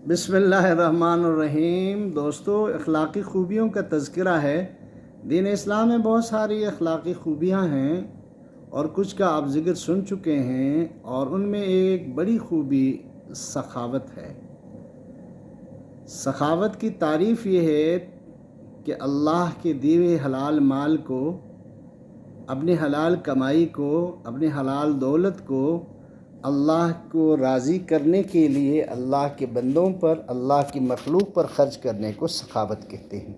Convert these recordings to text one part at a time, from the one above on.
बिस्मिल्लाहिर्रहमानिर्रहीम। दोस्तों, अखलाक़ी ख़ूबियों का तज़किरा है। दीन इस्लाम में बहुत सारी अखलाक़ी ख़ूबियाँ हैं और कुछ का आप ज़िक्र सुन चुके हैं, और उनमें एक बड़ी ख़ूबी सखावत है। सखावत की तारीफ़ ये है कि अल्लाह के दिए हुए हलाल माल को, अपनी हलाल कमाई को, अपनी हलाल दौलत को अल्लाह को राज़ी करने के लिए अल्लाह के बंदों पर, अल्लाह की मखलूक पर ख़र्च करने को सखावत कहते हैं।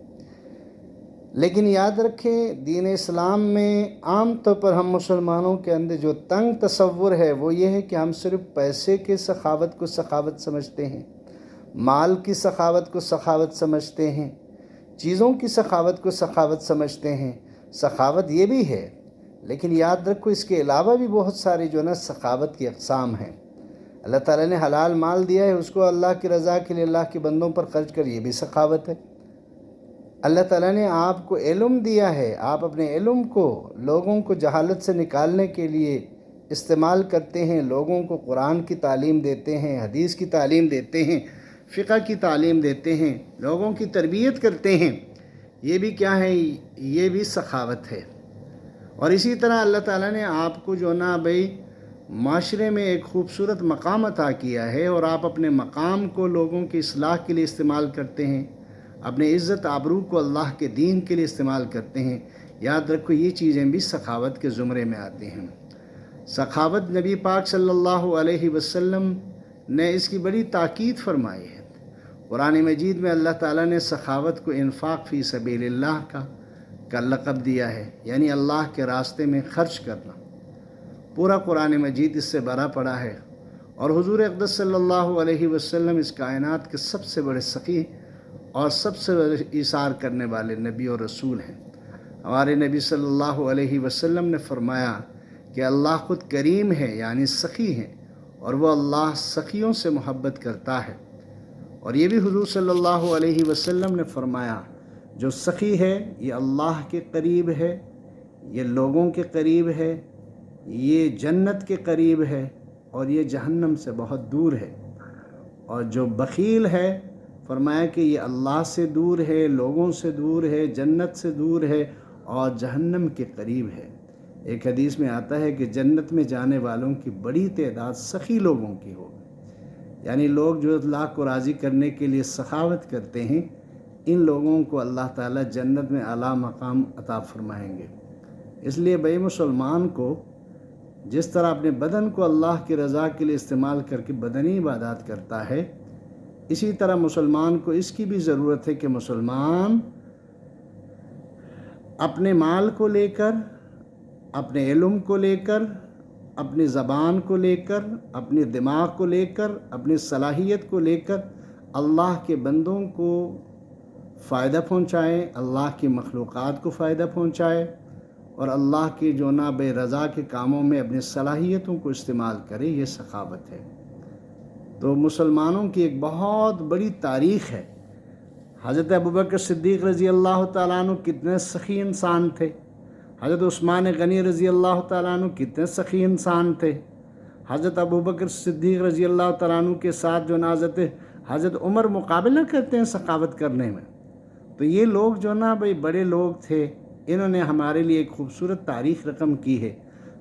लेकिन याद रखें, दीन इस्लाम में आम तौर पर हम मुसलमानों के अंदर जो तंग तसव्वुर है वो ये है कि हम सिर्फ़ पैसे के सखावत को सखावत समझते हैं, माल की सखावत को सखावत समझते हैं, चीज़ों की सखावत को सखावत समझते हैं। सखावत ये भी है, लेकिन याद रखो इसके अलावा भी बहुत सारी जो ना सखावत की अक़साम हैं। अल्लाह ताला ने हलाल माल दिया है, उसको अल्लाह की रज़ा के लिए अल्लाह के बंदों पर ख़र्च कर, ये भी सखावत है। अल्लाह ताला ने आपको इल्म दिया है, आप अपने इल्म को लोगों को जहालत से निकालने के लिए इस्तेमाल करते हैं, लोगों को कुरान की तालीम देते हैं, हदीस की तालीम देते हैं, फ़िक़्ह की तालीम देते हैं, लोगों की तरबियत करते हैं। ये भी क्या है? ये भी सखावत है। और इसी तरह अल्लाह ताला ने आपको जो ना भाई माशरे में एक ख़ूबसूरत मकाम अता किया है, और आप अपने मकाम को लोगों की इस्लाह के लिए इस्तेमाल करते हैं, अपने इज़्ज़त आबरू को अल्लाह के दीन के लिए इस्तेमाल करते हैं। याद रखो, ये चीज़ें भी सखावत के ज़ुमरे में आती हैं। सखावत नबी पाक सल्लल्लाहु अलैहि वसल्लम ने इसकी बड़ी ताकीद फरमाई है। कुरान मजीद में अल्लाह ताला ने सखावत को इन्फ़ाक़ फ़ी सबीलिल्लाह का लक़ब दिया है, यानी अल्लाह के रास्ते में ख़र्च करना। पूरा कुरान मजीद इससे भरा पड़ा है, और हुज़ूर अक़दस सल्लल्लाहु अलैहि वसल्लम इस कायनात के सबसे बड़े सखी और सबसे बड़े ईसार करने वाले नबी और रसूल हैं। हमारे नबी सल्लल्लाहु अलैहि वसल्लम ने फ़रमाया कि अल्लाह ख़ुद करीम है, यानी सखी हैं, और वह अल्लाह सखियों से मोहब्बत करता है। और ये भी हुज़ूर सल्लल्लाहु अलैहि वसल्लम ने फ़रमाया, जो सखी है ये अल्लाह के करीब है, ये लोगों के करीब है, ये जन्नत के करीब है, और ये जहन्नम से बहुत दूर है। और जो बख़ील है, फरमाया कि ये अल्लाह से दूर है, लोगों से दूर है, जन्नत से दूर है, और जहन्नम के करीब है। एक हदीस में आता है कि जन्नत में जाने वालों की बड़ी तादाद सखी लोगों की होगी, यानी लोग जो अल्लाह को राज़ी करने के लिए सखावत करते हैं, इन लोगों को अल्लाह ताला जन्नत में आला मकाम अता फरमाएंगे। इसलिए भाई, मुसलमान को जिस तरह अपने बदन को अल्लाह की रज़ा के लिए इस्तेमाल करके बदनी इबादत करता है, इसी तरह मुसलमान को इसकी भी ज़रूरत है कि मुसलमान अपने माल को लेकर, अपने इल्म को लेकर, अपनी ज़बान को लेकर, अपने दिमाग को लेकर, अपनी सलाहियत को लेकर अल्लाह के बंदों को फ़ायदा पहुँचाए, अल्लाह की मखलूक़ात को फ़ायदा पहुँचाए, और अल्लाह की जो ना बेरज़ा के कामों में अपनी सलाहियतों को इस्तेमाल करे। ये सखावत है। तो मुसलमानों की एक बहुत बड़ी तारीख़ है। हज़रत अबू बकर सिद्दीक़ रज़ी अल्लाह तआला अन्हु कितने सखी इंसान थे। हज़रत उस्मान गनी रज़ी अल्लाह तआला अन्हु कितने सखी इंसान थे। हज़रत अबू बकर सिद्दीक़ रज़ी अल्लाह तआला अन्हु के साथ जो ना हज़रत उमर मुकाबला करते हैं सखावत करने में। तो ये लोग जो ना भाई बड़े लोग थे, इन्होंने हमारे लिए एक ख़ूबसूरत तारीख़ रकम की है।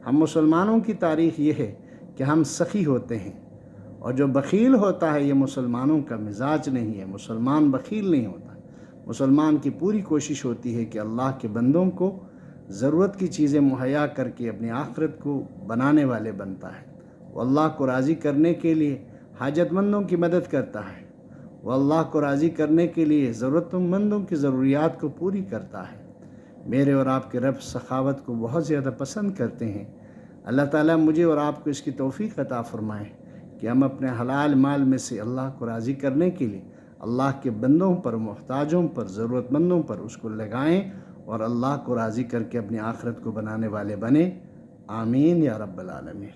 हम मुसलमानों की तारीख़ ये है कि हम सखी होते हैं, और जो बख़ील होता है ये मुसलमानों का मिजाज नहीं है। मुसलमान बख़ील नहीं होता। मुसलमान की पूरी कोशिश होती है कि अल्लाह के बंदों को ज़रूरत की चीज़ें मुहैया करके अपनी आखिरत को बनाने वाले बनता है। वो अल्लाह को राज़ी करने के लिए हाजतमंदों की मदद करता है। वो अल्लाह को राज़ी करने के लिए ज़रूरतमंदों की ज़रूरियात को पूरी करता है। मेरे और आपके रब सखावत को बहुत ज़्यादा पसंद करते हैं। अल्लाह ताला मुझे और आपको इसकी तौफ़ीक़ अता फ़रमाए कि हम अपने हलाल माल में से अल्लाह को राज़ी करने के लिए अल्लाह के बंदों पर, मोहताजों पर, ज़रूरतमंदों पर उसको लगाएं, और अल्लाह को राज़ी करके अपनी आखिरत को बनाने वाले बने। आमीन या रब्बल आलमीन।